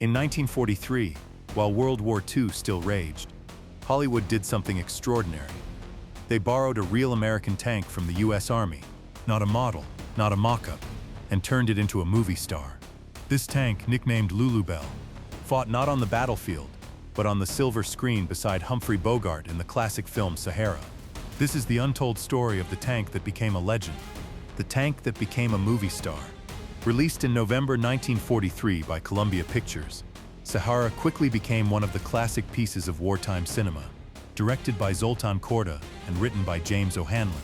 In 1943, while World War II still raged, Hollywood did something extraordinary. They borrowed a real American tank from the US Army, not a model, not a mock-up, and turned it into a movie star. This tank, nicknamed Lulu Bell, fought not on the battlefield, but on the silver screen beside Humphrey Bogart in the classic film Sahara. This is the untold story of the tank that became a legend, the tank that became a movie star. Released in November 1943 by Columbia Pictures, Sahara quickly became one of the classic pieces of wartime cinema. Directed by Zoltan Korda and written by James O'Hanlon,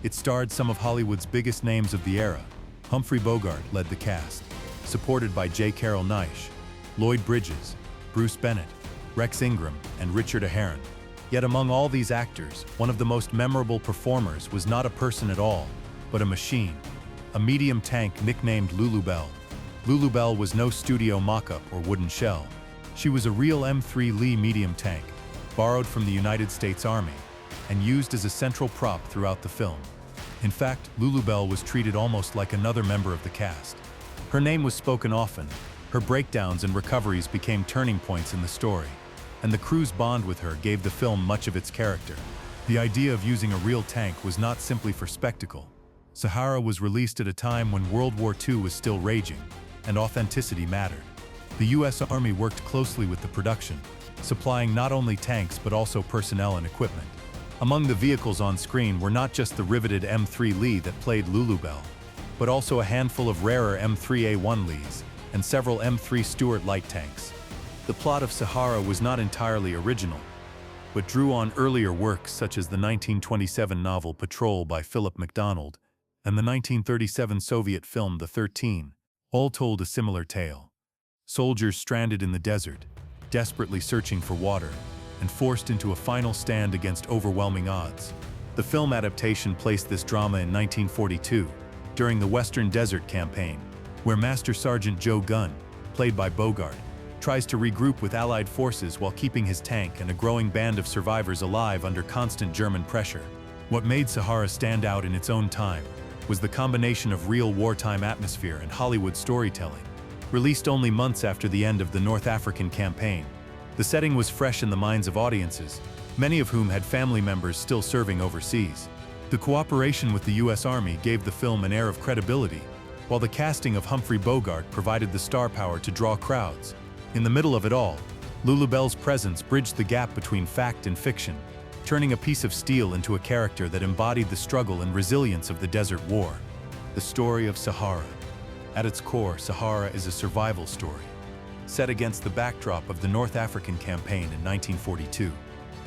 it starred some of Hollywood's biggest names of the era. Humphrey Bogart led the cast, supported by J. Carroll Naish, Lloyd Bridges, Bruce Bennett, Rex Ingram, and Richard Ahearn. Yet among all these actors, one of the most memorable performers was not a person at all, but a machine, a medium tank nicknamed Lulu Bell. Lulu Bell was no studio mock-up or wooden shell. She was a real M3 Lee medium tank, borrowed from the United States Army, and used as a central prop throughout the film. In fact, Lulu Bell was treated almost like another member of the cast. Her name was spoken often, her breakdowns and recoveries became turning points in the story, and the crew's bond with her gave the film much of its character. The idea of using a real tank was not simply for spectacle. Sahara was released at a time when World War II was still raging, and authenticity mattered. The US Army worked closely with the production, supplying not only tanks but also personnel and equipment. Among the vehicles on screen were not just the riveted M3 Lee that played Lulu Bell, but also a handful of rarer M3A1 Lees and several M3 Stuart light tanks. The plot of Sahara was not entirely original, but drew on earlier works such as the 1927 novel Patrol by Philip MacDonald and the 1937 Soviet film The 13, all told a similar tale. Soldiers stranded in the desert, desperately searching for water, and forced into a final stand against overwhelming odds. The film adaptation placed this drama in 1942, during the Western Desert Campaign, where Master Sergeant Joe Gunn, played by Bogart, tries to regroup with Allied forces while keeping his tank and a growing band of survivors alive under constant German pressure. What made Sahara stand out in its own time was the combination of real wartime atmosphere and Hollywood storytelling. Released only months after the end of the North African campaign, the setting was fresh in the minds of audiences, many of whom had family members still serving overseas. The cooperation with the US Army gave the film an air of credibility, while the casting of Humphrey Bogart provided the star power to draw crowds. In the middle of it all, Lulu Bell's presence bridged the gap between fact and fiction, turning a piece of steel into a character that embodied the struggle and resilience of the Desert War. The story of Sahara. At its core, Sahara is a survival story, set against the backdrop of the North African campaign in 1942.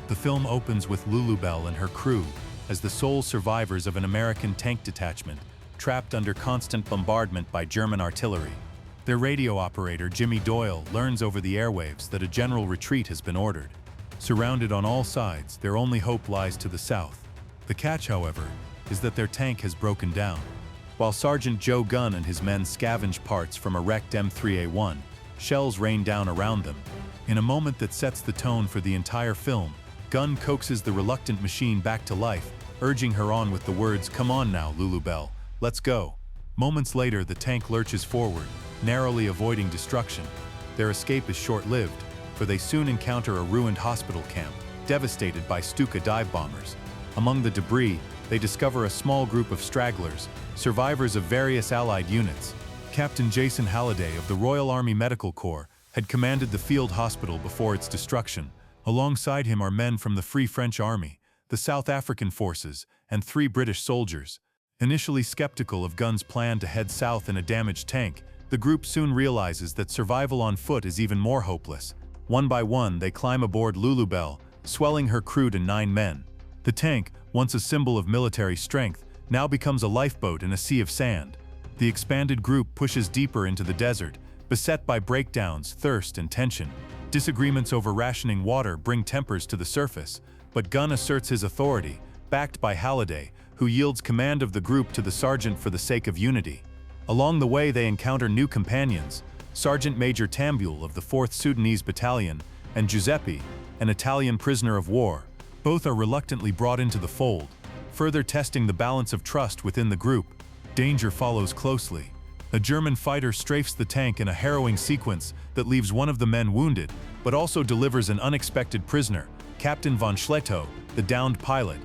The film opens with Lulu Bell and her crew as the sole survivors of an American tank detachment trapped under constant bombardment by German artillery. Their radio operator, Jimmy Doyle, learns over the airwaves that a general retreat has been ordered. Surrounded on all sides, their only hope lies to the south. The catch, however, is that their tank has broken down. While Sergeant Joe Gunn and his men scavenge parts from a wrecked M3A1, shells rain down around them. In a moment that sets the tone for the entire film, Gunn coaxes the reluctant machine back to life, urging her on with the words, "Come on now, Lulu Bell, let's go." Moments later, the tank lurches forward, narrowly avoiding destruction. Their escape is short-lived, for they soon encounter a ruined hospital camp, devastated by Stuka dive bombers. Among the debris, they discover a small group of stragglers, survivors of various Allied units. Captain Jason Halliday of the Royal Army Medical Corps had commanded the field hospital before its destruction. Alongside him are men from the Free French Army, the South African forces, and 3 British soldiers. Initially skeptical of Gunn's plan to head south in a damaged tank, the group soon realizes that survival on foot is even more hopeless. One by one, they climb aboard Lulu Bell, swelling her crew to 9 men. The tank, once a symbol of military strength, now becomes a lifeboat in a sea of sand. The expanded group pushes deeper into the desert, beset by breakdowns, thirst, and tension. Disagreements over rationing water bring tempers to the surface, but Gunn asserts his authority, backed by Halliday, who yields command of the group to the sergeant for the sake of unity. Along the way, they encounter new companions, Sergeant Major Tambule of the 4th Sudanese Battalion, and Giuseppe, an Italian prisoner of war. Both are reluctantly brought into the fold, further testing the balance of trust within the group. Danger follows closely. A German fighter strafes the tank in a harrowing sequence that leaves one of the men wounded, but also delivers an unexpected prisoner, Captain von Schlettow, the downed pilot.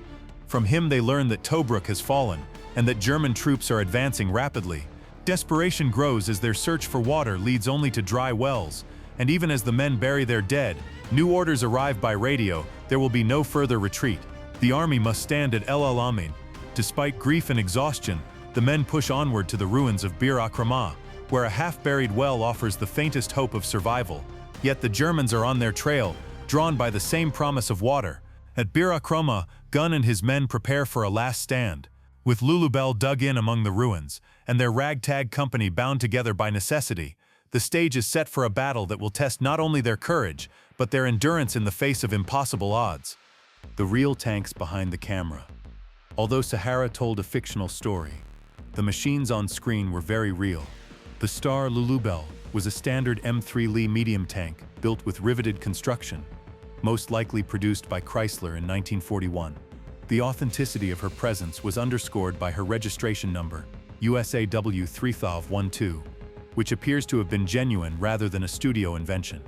From him they learn that Tobruk has fallen, and that German troops are advancing rapidly. Desperation grows as their search for water leads only to dry wells, and even as the men bury their dead, new orders arrive by radio: there will be no further retreat. The army must stand at El Alamein. Despite grief and exhaustion, the men push onward to the ruins of Bir Akrama, where a half-buried well offers the faintest hope of survival. Yet the Germans are on their trail, drawn by the same promise of water. At Bir Akrama, Gunn and his men prepare for a last stand. With Lulu Bell dug in among the ruins, and their ragtag company bound together by necessity, the stage is set for a battle that will test not only their courage, but their endurance in the face of impossible odds. The real tanks behind the camera. Although Sahara told a fictional story, the machines on screen were very real. The Star Lulubelle was a standard M3 Lee medium tank built with riveted construction, most likely produced by Chrysler in 1941. The authenticity of her presence was underscored by her registration number, USAW3012, which appears to have been genuine rather than a studio invention.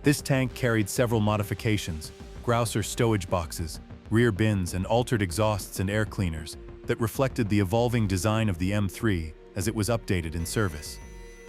This tank carried several modifications: Grouser stowage boxes, rear bins, and altered exhausts and air cleaners that reflected the evolving design of the M3 as it was updated in service.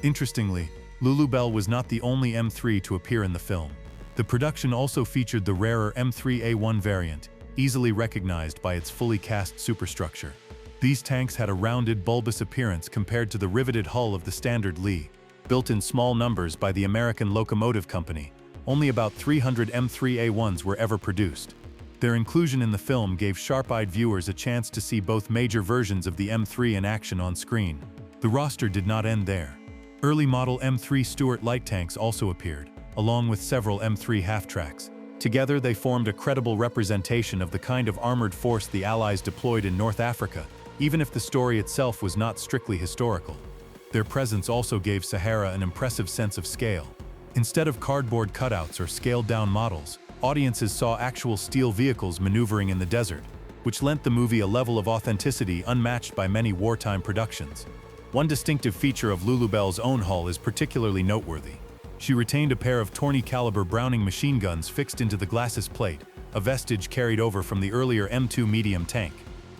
Interestingly, Lulu Bell was not the only M3 to appear in the film. The production also featured the rarer M3A1 variant, easily recognized by its fully cast superstructure. These tanks had a rounded, bulbous appearance compared to the riveted hull of the standard Lee. Built in small numbers by the American Locomotive Company, only about 300 M3A1s were ever produced. Their inclusion in the film gave sharp-eyed viewers a chance to see both major versions of the M3 in action on screen. The roster did not end there. Early model M3 Stuart light tanks also appeared, along with several M3 half-tracks. Together they formed a credible representation of the kind of armored force the Allies deployed in North Africa, even if the story itself was not strictly historical. Their presence also gave Sahara an impressive sense of scale. Instead of cardboard cutouts or scaled-down models, audiences saw actual steel vehicles maneuvering in the desert, which lent the movie a level of authenticity unmatched by many wartime productions. One distinctive feature of Lulubelle's own hull is particularly noteworthy. She retained a pair of .20-caliber Browning machine guns fixed into the glacis plate, a vestige carried over from the earlier M2 medium tank.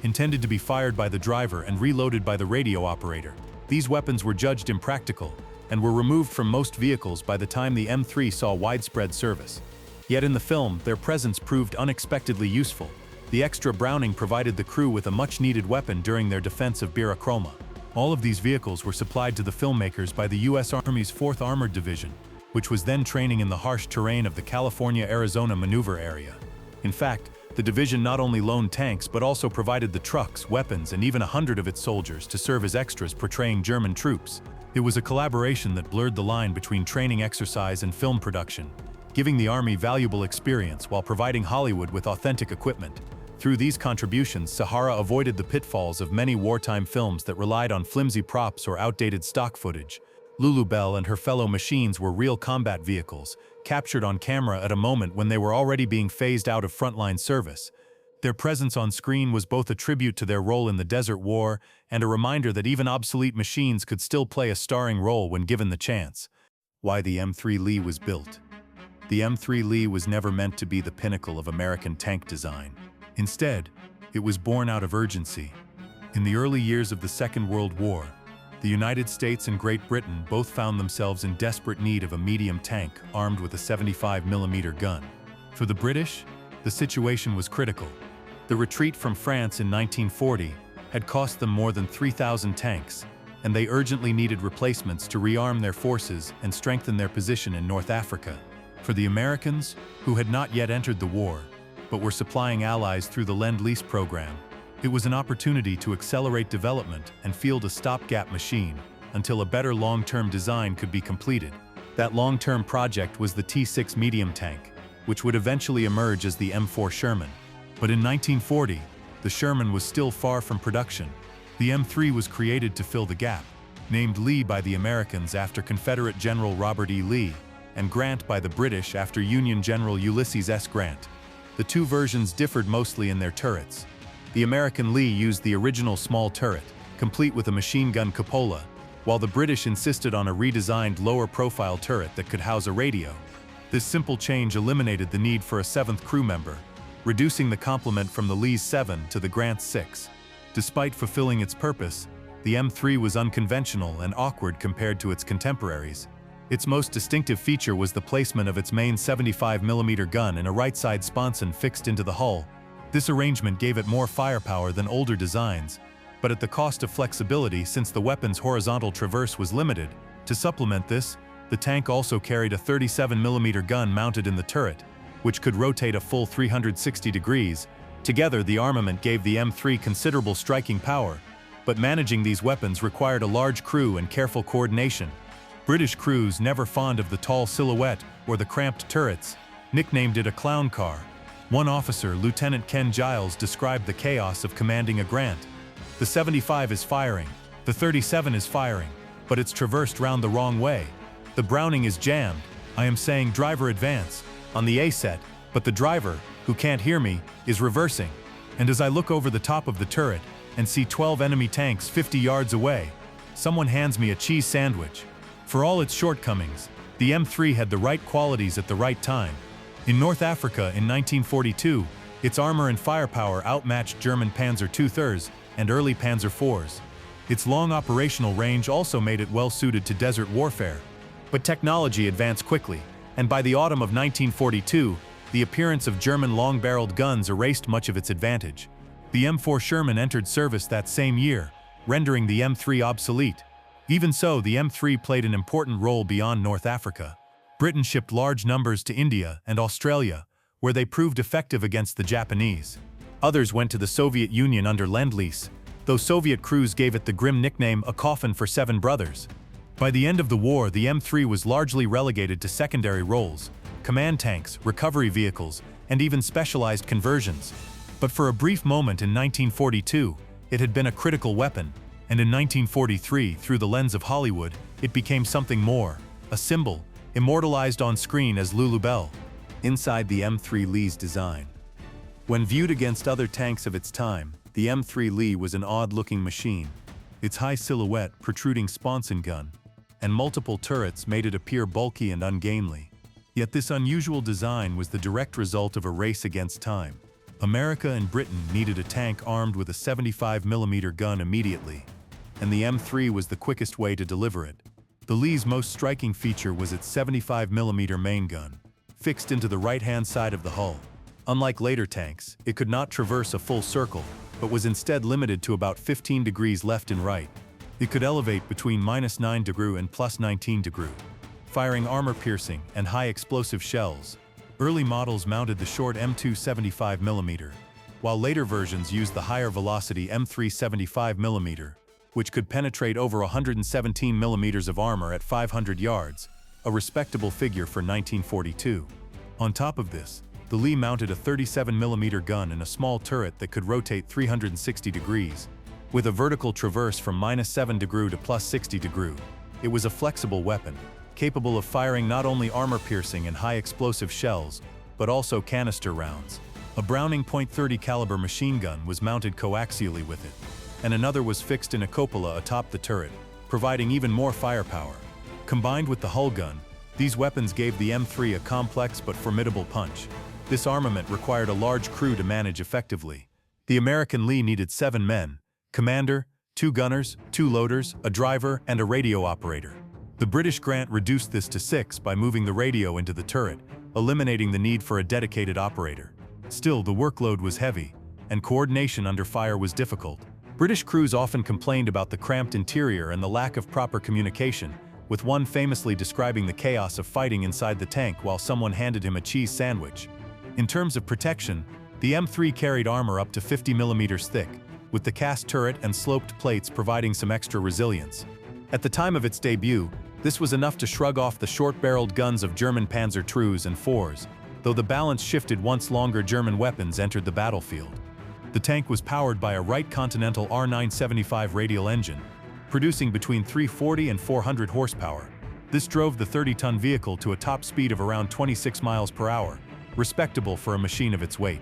Intended to be fired by the driver and reloaded by the radio operator, these weapons were judged impractical and were removed from most vehicles by the time the M3 saw widespread service. Yet in the film, their presence proved unexpectedly useful. The extra Browning provided the crew with a much-needed weapon during their defense of Bir Akrama. All of these vehicles were supplied to the filmmakers by the U.S. Army's 4th Armored Division, which was then training in the harsh terrain of the California-Arizona maneuver area. In fact, the division not only loaned tanks but also provided the trucks, weapons, and even 100 of its soldiers to serve as extras portraying German troops. It was a collaboration that blurred the line between training exercise and film production, giving the Army valuable experience while providing Hollywood with authentic equipment. Through these contributions, Sahara avoided the pitfalls of many wartime films that relied on flimsy props or outdated stock footage. Lulu Bell and her fellow machines were real combat vehicles, captured on camera at a moment when they were already being phased out of frontline service. Their presence on screen was both a tribute to their role in the Desert War and a reminder that even obsolete machines could still play a starring role when given the chance. Why the M3 Lee was built. The M3 Lee was never meant to be the pinnacle of American tank design. Instead, it was born out of urgency. In the early years of the Second World War, the United States and Great Britain both found themselves in desperate need of a medium tank armed with a 75mm gun. For the British, the situation was critical. The retreat from France in 1940 had cost them more than 3,000 tanks, and they urgently needed replacements to rearm their forces and strengthen their position in North Africa. For the Americans, who had not yet entered the war, but were supplying allies through the Lend-Lease program, it was an opportunity to accelerate development and field a stopgap machine until a better long-term design could be completed. That long-term project was the T6 medium tank, which would eventually emerge as the M4 Sherman. But in 1940, the Sherman was still far from production. The M3 was created to fill the gap, named Lee by the Americans after Confederate General Robert E. Lee, and Grant by the British after Union General Ulysses S. Grant. The two versions differed mostly in their turrets. The American Lee used the original small turret, complete with a machine gun cupola, while the British insisted on a redesigned lower-profile turret that could house a radio. This simple change eliminated the need for a seventh crew member, reducing the complement from the Lee's 7 to the Grant's 6. Despite fulfilling its purpose, the M3 was unconventional and awkward compared to its contemporaries. Its most distinctive feature was the placement of its main 75mm gun in a right-side sponson fixed into the hull. This arrangement gave it more firepower than older designs, but at the cost of flexibility since the weapon's horizontal traverse was limited. To supplement this, the tank also carried a 37mm gun mounted in the turret, which could rotate a full 360 degrees. Together, the armament gave the M3 considerable striking power, but managing these weapons required a large crew and careful coordination. British crews, never fond of the tall silhouette or the cramped turrets, nicknamed it a clown car. One officer, Lieutenant Ken Giles, described the chaos of commanding a Grant. The 75 is firing, the 37 is firing, but it's traversed round the wrong way. The Browning is jammed. I am saying driver advance on the A set, but the driver, who can't hear me, is reversing. And as I look over the top of the turret and see 12 enemy tanks 50 yards away, someone hands me a cheese sandwich. For all its shortcomings, the M3 had the right qualities at the right time. In North Africa in 1942, its armor and firepower outmatched German Panzer II and early Panzer IVs. Its long operational range also made it well-suited to desert warfare. But technology advanced quickly, and by the autumn of 1942, the appearance of German long-barreled guns erased much of its advantage. The M4 Sherman entered service that same year, rendering the M3 obsolete. Even so, the M3 played an important role beyond North Africa. Britain shipped large numbers to India and Australia, where they proved effective against the Japanese. Others went to the Soviet Union under Lend-Lease, though Soviet crews gave it the grim nickname "a coffin for 7 brothers." By the end of the war, the M3 was largely relegated to secondary roles, command tanks, recovery vehicles, and even specialized conversions. But for a brief moment in 1942, it had been a critical weapon, and in 1943, through the lens of Hollywood, it became something more, a symbol, immortalized on screen as Lulu Bell. Inside the M3 Lee's design. When viewed against other tanks of its time, the M3 Lee was an odd-looking machine. Its high silhouette, protruding sponson gun, and multiple turrets made it appear bulky and ungainly. Yet this unusual design was the direct result of a race against time. America and Britain needed a tank armed with a 75mm gun immediately, and the M3 was the quickest way to deliver it. The Lee's most striking feature was its 75mm main gun, fixed into the right-hand side of the hull. Unlike later tanks, it could not traverse a full circle, but was instead limited to about 15 degrees left and right. It could elevate between -9 degrees and +19 degrees, firing armor-piercing and high-explosive shells. Early models mounted the short M2 75mm, while later versions used the higher-velocity M3 75mm, which could penetrate over 117mm of armor at 500 yards, a respectable figure for 1942. On top of this, the Lee mounted a 37mm gun and a small turret that could rotate 360 degrees. With a vertical traverse from -7 degrees to +60 degrees, it was a flexible weapon, capable of firing not only armor-piercing and high-explosive shells, but also canister rounds. A Browning .30 caliber machine gun was mounted coaxially with it, and another was fixed in a cupola atop the turret, providing even more firepower. Combined with the hull gun, these weapons gave the M3 a complex but formidable punch. This armament required a large crew to manage effectively. The American Lee needed 7 men: commander, 2 gunners, 2 loaders, a driver, and a radio operator. The British Grant reduced this to 6 by moving the radio into the turret, eliminating the need for a dedicated operator. Still, the workload was heavy, and coordination under fire was difficult. British crews often complained about the cramped interior and the lack of proper communication, with one famously describing the chaos of fighting inside the tank while someone handed him a cheese sandwich. In terms of protection, the M3 carried armor up to 50mm thick, with the cast turret and sloped plates providing some extra resilience. At the time of its debut, this was enough to shrug off the short-barreled guns of German Panzer IIs and IVs, though the balance shifted once longer German weapons entered the battlefield. The tank was powered by a Wright Continental R975 radial engine, producing between 340 and 400 horsepower. This drove the 30-ton vehicle to a top speed of around 26 miles per hour, respectable for a machine of its weight.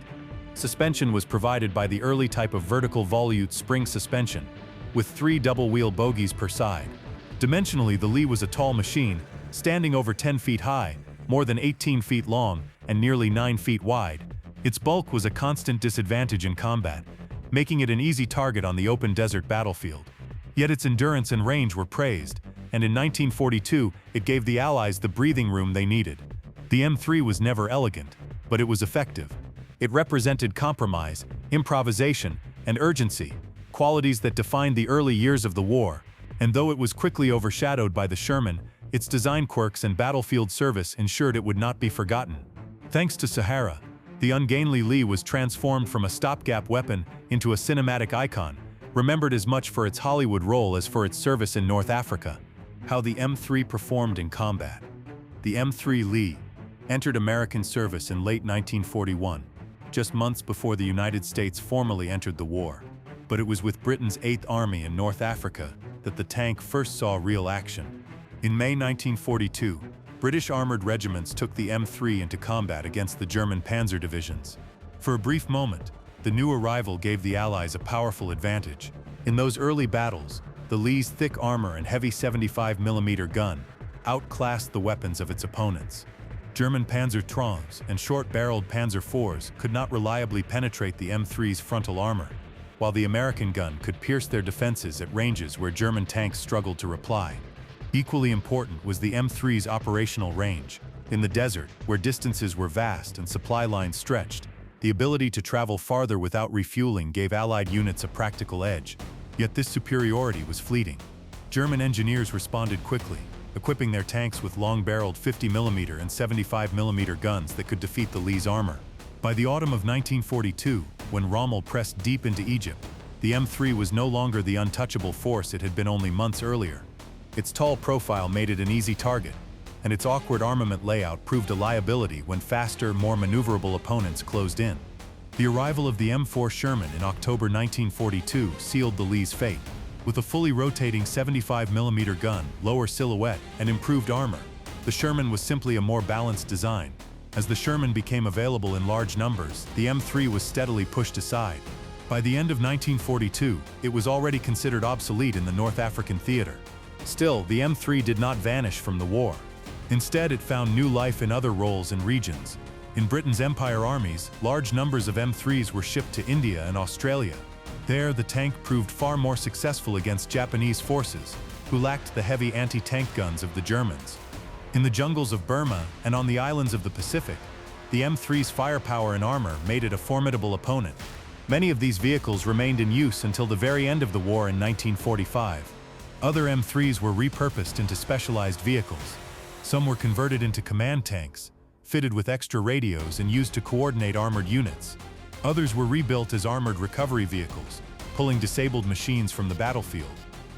Suspension was provided by the early type of vertical volute spring suspension, with 3 double-wheel bogies per side. Dimensionally, the Lee was a tall machine, standing over 10 feet high, more than 18 feet long, and nearly 9 feet wide. Its bulk was a constant disadvantage in combat, making it an easy target on the open desert battlefield. Yet its endurance and range were praised, and in 1942 it gave the Allies the breathing room they needed. The M3 was never elegant, but it was effective. It represented compromise, improvisation, and urgency, qualities that defined the early years of the war, and though it was quickly overshadowed by the Sherman, its design quirks and battlefield service ensured it would not be forgotten. Thanks to Sahara, the ungainly Lee was transformed from a stopgap weapon into a cinematic icon, remembered as much for its Hollywood role as for its service in North Africa. How the M3 performed in combat. The M3 Lee entered American service in late 1941, just months before the United States formally entered the war. But it was with Britain's 8th Army in North Africa that the tank first saw real action. In May 1942, British armored regiments took the M3 into combat against the German Panzer divisions. For a brief moment, the new arrival gave the Allies a powerful advantage. In those early battles, the Lee's thick armor and heavy 75mm gun outclassed the weapons of its opponents. German Panzer IIIs and short-barreled Panzer IVs could not reliably penetrate the M3's frontal armor, while the American gun could pierce their defenses at ranges where German tanks struggled to reply. Equally important was the M3's operational range. In the desert, where distances were vast and supply lines stretched, the ability to travel farther without refueling gave Allied units a practical edge. Yet this superiority was fleeting. German engineers responded quickly, equipping their tanks with long-barreled 50mm and 75mm guns that could defeat the Lee's armor. By the autumn of 1942, when Rommel pressed deep into Egypt, the M3 was no longer the untouchable force it had been only months earlier. Its tall profile made it an easy target, and its awkward armament layout proved a liability when faster, more maneuverable opponents closed in. The arrival of the M4 Sherman in October 1942 sealed the Lee's fate. With a fully rotating 75mm gun, lower silhouette, and improved armor, the Sherman was simply a more balanced design. As the Sherman became available in large numbers, the M3 was steadily pushed aside. By the end of 1942, it was already considered obsolete in the North African theater. Still, the M3 did not vanish from the war. Instead, it found new life in other roles and regions. In Britain's Empire armies, large numbers of M3s were shipped to India and Australia. There, the tank proved far more successful against Japanese forces, who lacked the heavy anti-tank guns of the Germans. In the jungles of Burma and on the islands of the Pacific, the M3's firepower and armor made it a formidable opponent. Many of these vehicles remained in use until the very end of the war in 1945. Other M3s were repurposed into specialized vehicles. Some were converted into command tanks, fitted with extra radios and used to coordinate armored units. Others were rebuilt as armored recovery vehicles, pulling disabled machines from the battlefield.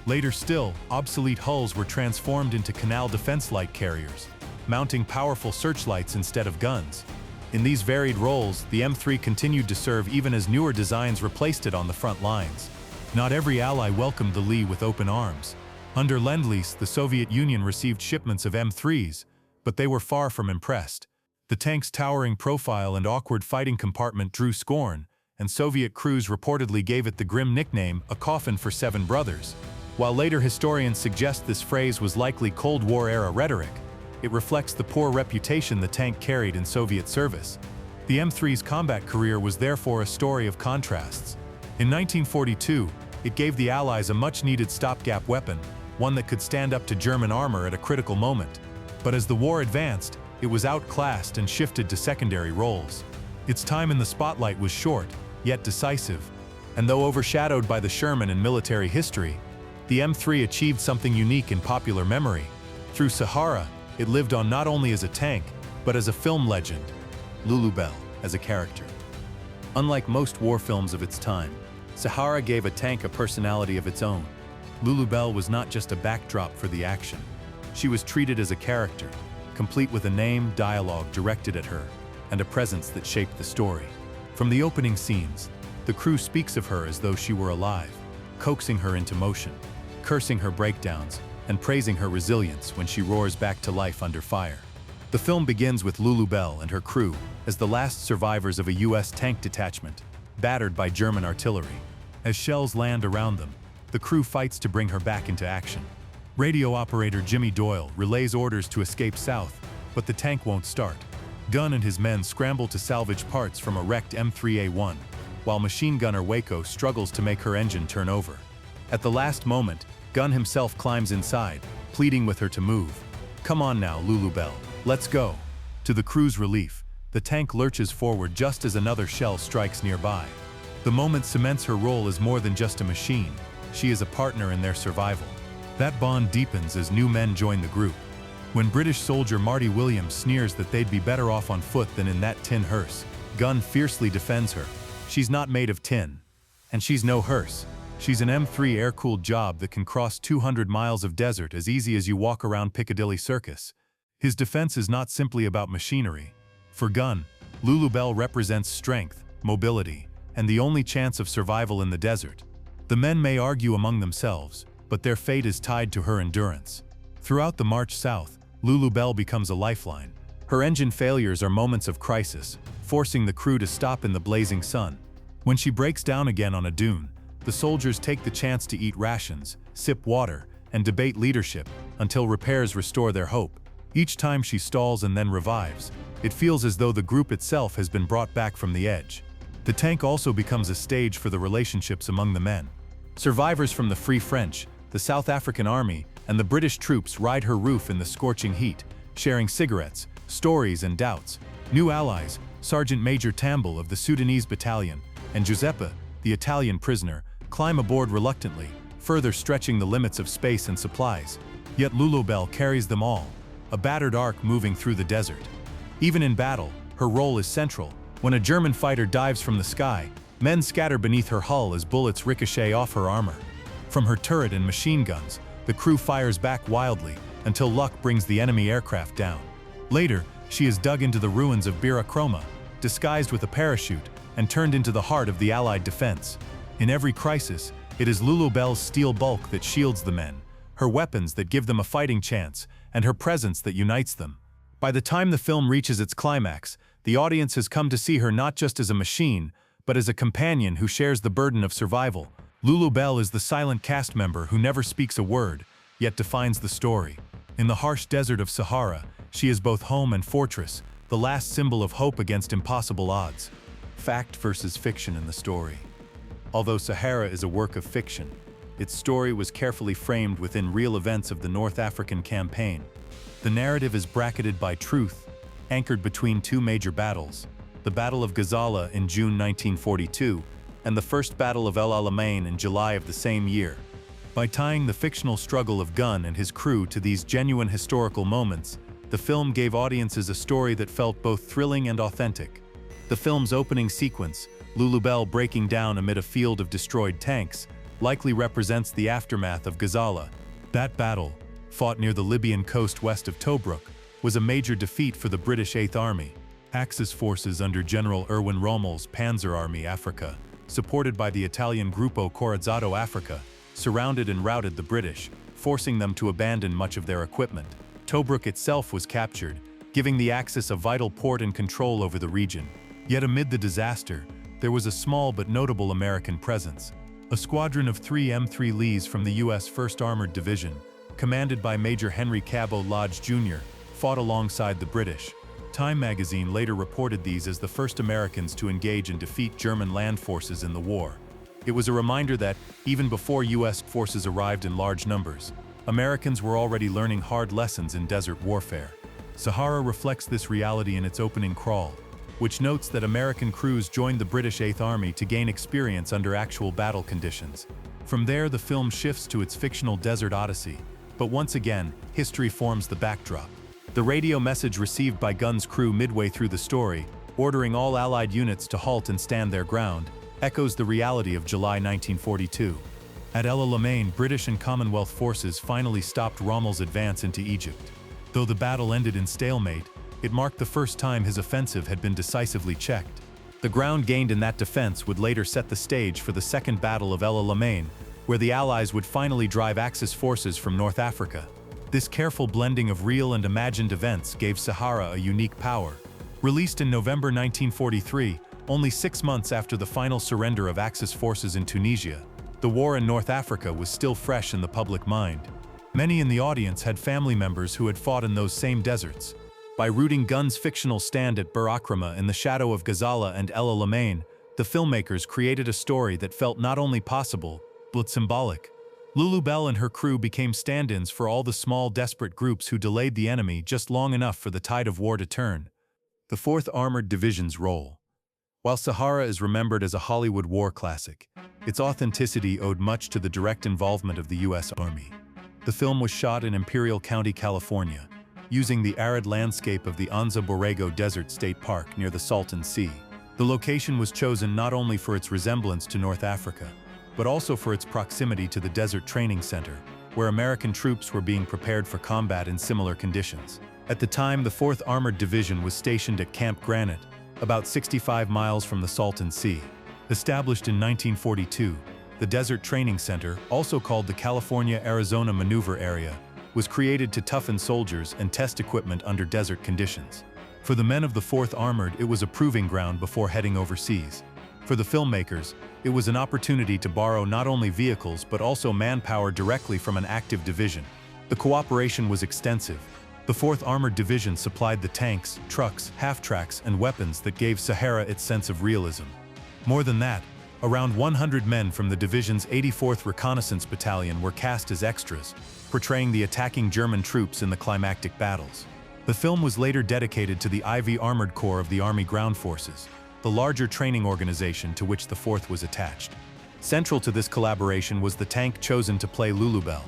Later still, obsolete hulls were transformed into canal defense light carriers, mounting powerful searchlights instead of guns. In these varied roles, the M3 continued to serve even as newer designs replaced it on the front lines. Not every ally welcomed the Lee with open arms. Under Lend-Lease, the Soviet Union received shipments of M3s, but they were far from impressed. The tank's towering profile and awkward fighting compartment drew scorn, and Soviet crews reportedly gave it the grim nickname, "a coffin for 7 brothers." While later historians suggest this phrase was likely Cold War-era rhetoric, it reflects the poor reputation the tank carried in Soviet service. The M3's combat career was therefore a story of contrasts. In 1942, it gave the Allies a much-needed stopgap weapon, one that could stand up to German armor at a critical moment. But as the war advanced, it was outclassed and shifted to secondary roles. Its time in the spotlight was short, yet decisive. And though overshadowed by the Sherman in military history, the M3 achieved something unique in popular memory. Through Sahara, it lived on not only as a tank, but as a film legend, Lulu Bell as a character. Unlike most war films of its time, Sahara gave a tank a personality of its own. Lulu Bell was not just a backdrop for the action. She was treated as a character, complete with a name, dialogue directed at her, and a presence that shaped the story. From the opening scenes, the crew speaks of her as though she were alive, coaxing her into motion, cursing her breakdowns, and praising her resilience when she roars back to life under fire. The film begins with Lulu Bell and her crew as the last survivors of a U.S. tank detachment, battered by German artillery. As shells land around them, the crew fights to bring her back into action. Radio operator Jimmy Doyle relays orders to escape south, but the tank won't start. Gunn and his men scramble to salvage parts from a wrecked M3A1, while machine gunner Waco struggles to make her engine turn over. At the last moment, Gunn himself climbs inside, pleading with her to move. "Come on now, Lulu Bell, let's go." To the crew's relief, the tank lurches forward just as another shell strikes nearby. The moment cements her role as more than just a machine. She is a partner in their survival. That bond deepens as new men join the group. When British soldier Marty Williams sneers that they'd be better off on foot than in that tin hearse, Gunn fiercely defends her. She's not made of tin. And she's no hearse. She's an M3 air-cooled job that can cross 200 miles of desert as easy as you walk around Piccadilly Circus. His defense is not simply about machinery. For Gunn, Lulu Bell represents strength, mobility, and the only chance of survival in the desert. The men may argue among themselves, but their fate is tied to her endurance. Throughout the march south, Lulu Bell becomes a lifeline. Her engine failures are moments of crisis, forcing the crew to stop in the blazing sun. When she breaks down again on a dune, the soldiers take the chance to eat rations, sip water, and debate leadership until repairs restore their hope. Each time she stalls and then revives, it feels as though the group itself has been brought back from the edge. The tank also becomes a stage for the relationships among the men. Survivors from the Free French, the South African Army, and the British troops ride her roof in the scorching heat, sharing cigarettes, stories, and doubts. New allies, Sergeant Major Tambul of the Sudanese Battalion, and Giuseppe, the Italian prisoner, climb aboard reluctantly, further stretching the limits of space and supplies. Yet Lulubelle carries them all, a battered ark moving through the desert. Even in battle, her role is central. When a German fighter dives from the sky, men scatter beneath her hull as bullets ricochet off her armor. From her turret and machine guns, the crew fires back wildly until luck brings the enemy aircraft down. Later, she is dug into the ruins of Bira Kroma, disguised with a parachute, and turned into the heart of the Allied defense. In every crisis, it is Lulubelle's steel bulk that shields the men, her weapons that give them a fighting chance, and her presence that unites them. By the time the film reaches its climax, the audience has come to see her not just as a machine, but as a companion who shares the burden of survival. Lulu Bell is the silent cast member who never speaks a word, yet defines the story. In the harsh desert of Sahara, she is both home and fortress, the last symbol of hope against impossible odds. Fact versus fiction in the story. Although Sahara is a work of fiction, its story was carefully framed within real events of the North African campaign. The narrative is bracketed by truth, anchored between two major battles, the Battle of Gazala in June 1942, and the First Battle of El Alamein in July of the same year. By tying the fictional struggle of Gunn and his crew to these genuine historical moments, the film gave audiences a story that felt both thrilling and authentic. The film's opening sequence, Lulu Bell breaking down amid a field of destroyed tanks, likely represents the aftermath of Gazala. That battle, fought near the Libyan coast west of Tobruk, was a major defeat for the British 8th Army. Axis forces under General Erwin Rommel's Panzer Army Africa, supported by the Italian Gruppo Corazzato Africa, surrounded and routed the British, forcing them to abandon much of their equipment. Tobruk itself was captured, giving the Axis a vital port and control over the region. Yet amid the disaster, there was a small but notable American presence. A squadron of 3 M3 Lees from the U.S. 1st Armored Division, commanded by Major Henry Cabot Lodge Jr., fought alongside the British. Time magazine later reported these as the first Americans to engage and defeat German land forces in the war. It was a reminder that, even before U.S. forces arrived in large numbers, Americans were already learning hard lessons in desert warfare. Sahara reflects this reality in its opening crawl, which notes that American crews joined the British 8th Army to gain experience under actual battle conditions. From there, the film shifts to its fictional desert odyssey, but once again, history forms the backdrop. The radio message received by Gunn's crew midway through the story, ordering all Allied units to halt and stand their ground, echoes the reality of July 1942. At El Alamein, British and Commonwealth forces finally stopped Rommel's advance into Egypt. Though the battle ended in stalemate, it marked the first time his offensive had been decisively checked. The ground gained in that defense would later set the stage for the Second Battle of El Alamein, where the Allies would finally drive Axis forces from North Africa. This careful blending of real and imagined events gave Sahara a unique power. Released in November 1943, only 6 months after the final surrender of Axis forces in Tunisia, the war in North Africa was still fresh in the public mind. Many in the audience had family members who had fought in those same deserts. By rooting Gunn's fictional stand at Bir Akrama in the shadow of Ghazala and El Alamein, the filmmakers created a story that felt not only possible, but symbolic. Lulu Bell and her crew became stand-ins for all the small, desperate groups who delayed the enemy just long enough for the tide of war to turn. The 4th Armored Division's role. While Sahara is remembered as a Hollywood war classic, its authenticity owed much to the direct involvement of the U.S. Army. The film was shot in Imperial County, California, using the arid landscape of the Anza Borrego Desert State Park near the Salton Sea. The location was chosen not only for its resemblance to North Africa, but also for its proximity to the Desert Training Center, where American troops were being prepared for combat in similar conditions. At the time, the 4th Armored Division was stationed at Camp Granite, about 65 miles from the Salton Sea. Established in 1942, the Desert Training Center, also called the California-Arizona Maneuver Area, was created to toughen soldiers and test equipment under desert conditions. For the men of the 4th Armored, it was a proving ground before heading overseas. For the filmmakers, it was an opportunity to borrow not only vehicles but also manpower directly from an active division. The cooperation was extensive. The 4th Armored Division supplied the tanks, trucks, half-tracks, and weapons that gave Sahara its sense of realism. More than that, around 100 men from the division's 84th Reconnaissance Battalion were cast as extras, portraying the attacking German troops in the climactic battles. The film was later dedicated to the IV Armored Corps of the Army Ground Forces, the larger training organization to which the 4th was attached. Central to this collaboration was the tank chosen to play Lulu Bell.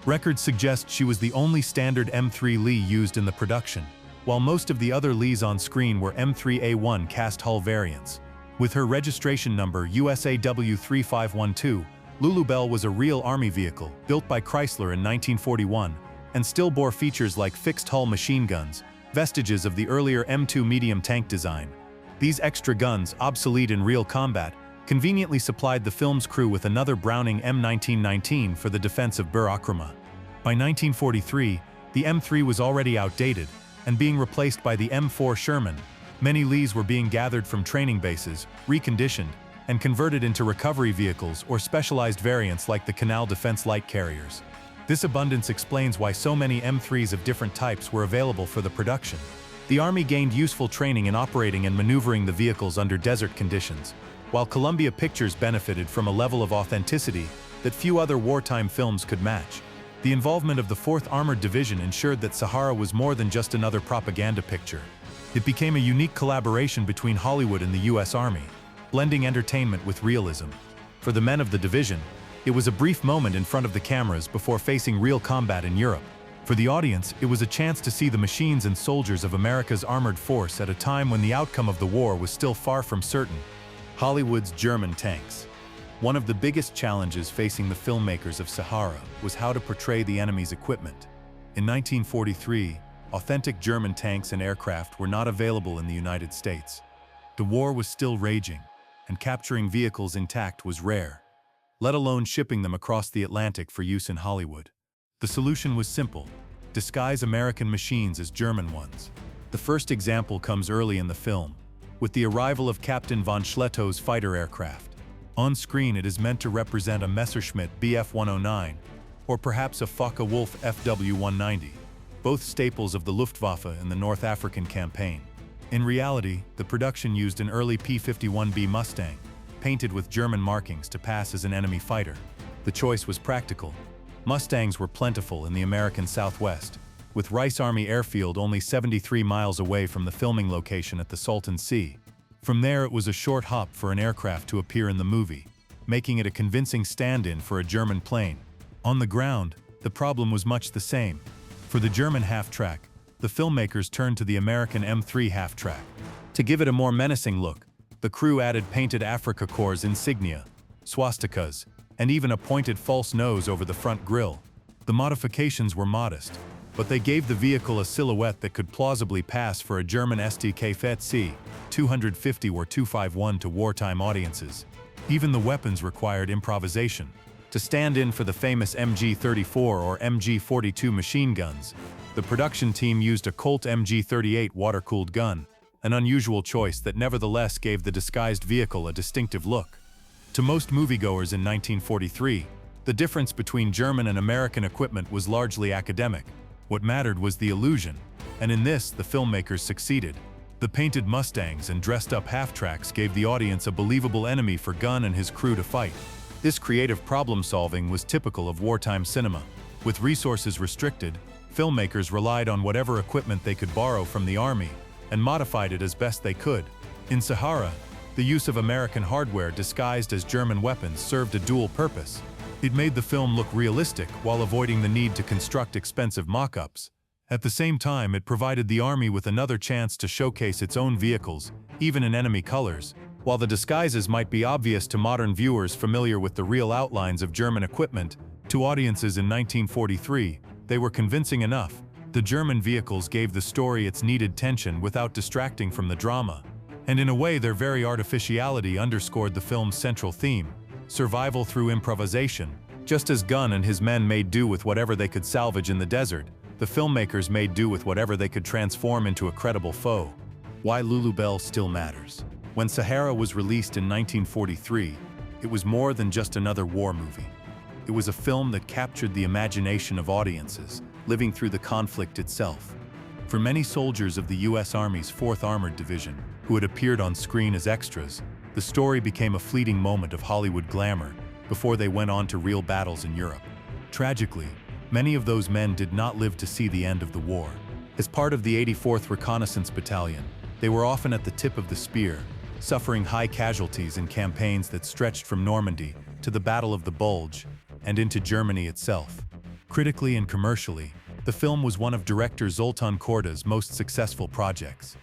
Records suggest she was the only standard M3 Lee used in the production, while most of the other Lees on screen were M3A1 cast hull variants. With her registration number USAW3512, Lulu Bell was a real Army vehicle, built by Chrysler in 1941, and still bore features like fixed-hull machine guns, vestiges of the earlier M2 medium tank design. These extra guns, obsolete in real combat, conveniently supplied the film's crew with another Browning M1919 for the defense of Bir Akrama. By 1943, the M3 was already outdated and being replaced by the M4 Sherman. Many Lees were being gathered from training bases, reconditioned, and converted into recovery vehicles or specialized variants like the Canal Defense Light Carriers. This abundance explains why so many M3s of different types were available for the production. The Army gained useful training in operating and maneuvering the vehicles under desert conditions, while Columbia Pictures benefited from a level of authenticity that few other wartime films could match. The involvement of the 4th Armored Division ensured that Sahara was more than just another propaganda picture. It became a unique collaboration between Hollywood and the U.S. Army, blending entertainment with realism. For the men of the division, it was a brief moment in front of the cameras before facing real combat in Europe. For the audience, it was a chance to see the machines and soldiers of America's armored force at a time when the outcome of the war was still far from certain. Hollywood's German tanks. One of the biggest challenges facing the filmmakers of Sahara was how to portray the enemy's equipment. In 1943, authentic German tanks and aircraft were not available in the United States. The war was still raging, and capturing vehicles intact was rare, let alone shipping them across the Atlantic for use in Hollywood. The solution was simple: disguise American machines as German ones. The first example comes early in the film, with the arrival of Captain von Schletto's fighter aircraft. On screen, it is meant to represent a Messerschmitt Bf-109, or perhaps a Focke-Wulf FW-190, both staples of the Luftwaffe in the North African campaign. In reality, the production used an early P-51B Mustang, painted with German markings to pass as an enemy fighter. The choice was practical. Mustangs were plentiful in the American Southwest, with Rice Army Airfield only 73 miles away from the filming location at the Salton Sea. From there, it was a short hop for an aircraft to appear in the movie, making it a convincing stand-in for a German plane. On the ground, the problem was much the same. For the German half-track, the filmmakers turned to the American M3 half-track. To give it a more menacing look, the crew added painted Afrika Korps insignia, swastikas, and even a pointed false nose over the front grille. The modifications were modest, but they gave the vehicle a silhouette that could plausibly pass for a German STK-FET-C 250 or 251 to wartime audiences. Even the weapons required improvisation. To stand in for the famous MG-34 or MG-42 machine guns, the production team used a Colt MG-38 water-cooled gun, an unusual choice that nevertheless gave the disguised vehicle a distinctive look. To most moviegoers in 1943, the The difference between German and American equipment was largely academic. What mattered was the illusion, and in this, the filmmakers succeeded. The painted Mustangs and dressed-up half-tracks gave the audience a believable enemy for Gunn and his crew to fight. This creative problem-solving was typical of wartime cinema. With resources restricted, filmmakers relied on whatever equipment they could borrow from the army and modified it as best they could. In Sahara, the use of American hardware disguised as German weapons served a dual purpose. It made the film look realistic while avoiding the need to construct expensive mock-ups. At the same time, it provided the army with another chance to showcase its own vehicles, even in enemy colors. While the disguises might be obvious to modern viewers familiar with the real outlines of German equipment, to audiences in 1943, they were convincing enough. The German vehicles gave the story its needed tension without distracting from the drama. And in a way, their very artificiality underscored the film's central theme: survival through improvisation. Just as Gunn and his men made do with whatever they could salvage in the desert, the filmmakers made do with whatever they could transform into a credible foe. Why Lulubelle still matters. When Sahara was released in 1943, it was more than just another war movie. It was a film that captured the imagination of audiences, living through the conflict itself. For many soldiers of the U.S. Army's 4th Armored Division, who had appeared on screen as extras, the story became a fleeting moment of Hollywood glamour before they went on to real battles in Europe. Tragically, many of those men did not live to see the end of the war. As part of the 84th Reconnaissance Battalion, they were often at the tip of the spear, suffering high casualties in campaigns that stretched from Normandy to the Battle of the Bulge and into Germany itself. Critically and commercially, the film was one of director Zoltan Korda's most successful projects.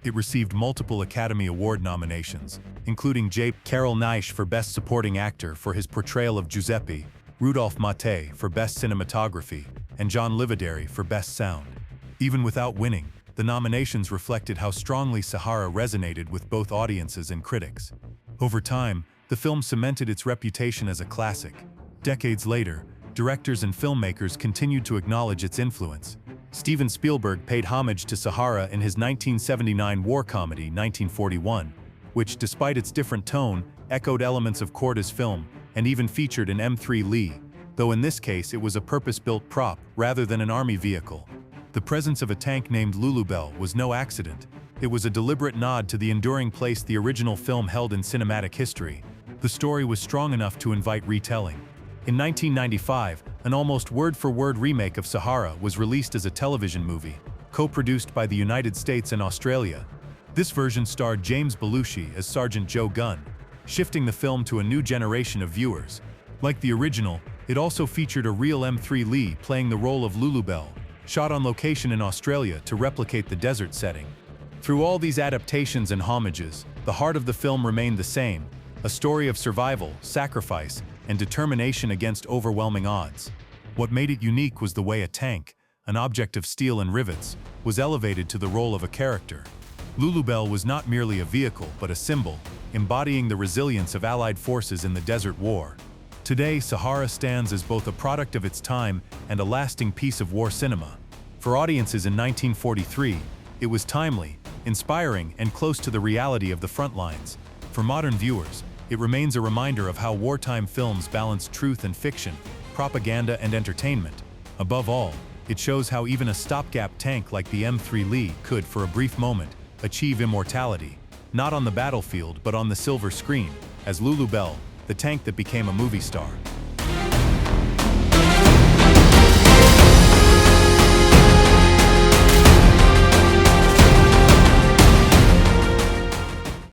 It received multiple Academy Award nominations, including J. Carol Naish for Best Supporting Actor for his portrayal of Giuseppe, Rudolph Maté for Best Cinematography, and John Livideri for Best Sound. Even without winning, the nominations reflected how strongly Sahara resonated with both audiences and critics. Over time, the film cemented its reputation as a classic. Decades later, directors and filmmakers continued to acknowledge its influence. Steven Spielberg paid homage to Sahara in his 1979 war comedy 1941, which, despite its different tone, echoed elements of Korda's film and even featured an M3 Lee, though in this case it was a purpose-built prop rather than an army vehicle. The presence of a tank named Lulu Bell was no accident. It was a deliberate nod to the enduring place the original film held in cinematic history. The story was strong enough to invite retelling. In 1995, an almost word-for-word remake of Sahara was released as a television movie, co-produced by the United States and Australia. This version starred James Belushi as Sergeant Joe Gunn, shifting the film to a new generation of viewers. Like the original, it also featured a real M3 Lee playing the role of Lulu Bell, shot on location in Australia to replicate the desert setting. Through all these adaptations and homages, the heart of the film remained the same: a story of survival, sacrifice, and determination against overwhelming odds. What made it unique was the way a tank, an object of steel and rivets, was elevated to the role of a character. Lulubelle was not merely a vehicle but a symbol, embodying the resilience of Allied forces in the Desert War. Today, Sahara stands as both a product of its time and a lasting piece of war cinema. For audiences in 1943, it was timely, inspiring, and close to the reality of the front lines. For modern viewers, it remains a reminder of how wartime films balance truth and fiction, propaganda and entertainment. Above all, it shows how even a stopgap tank like the M3 Lee could, for a brief moment, achieve immortality, not on the battlefield but on the silver screen, as Lulu Bell, the tank that became a movie star.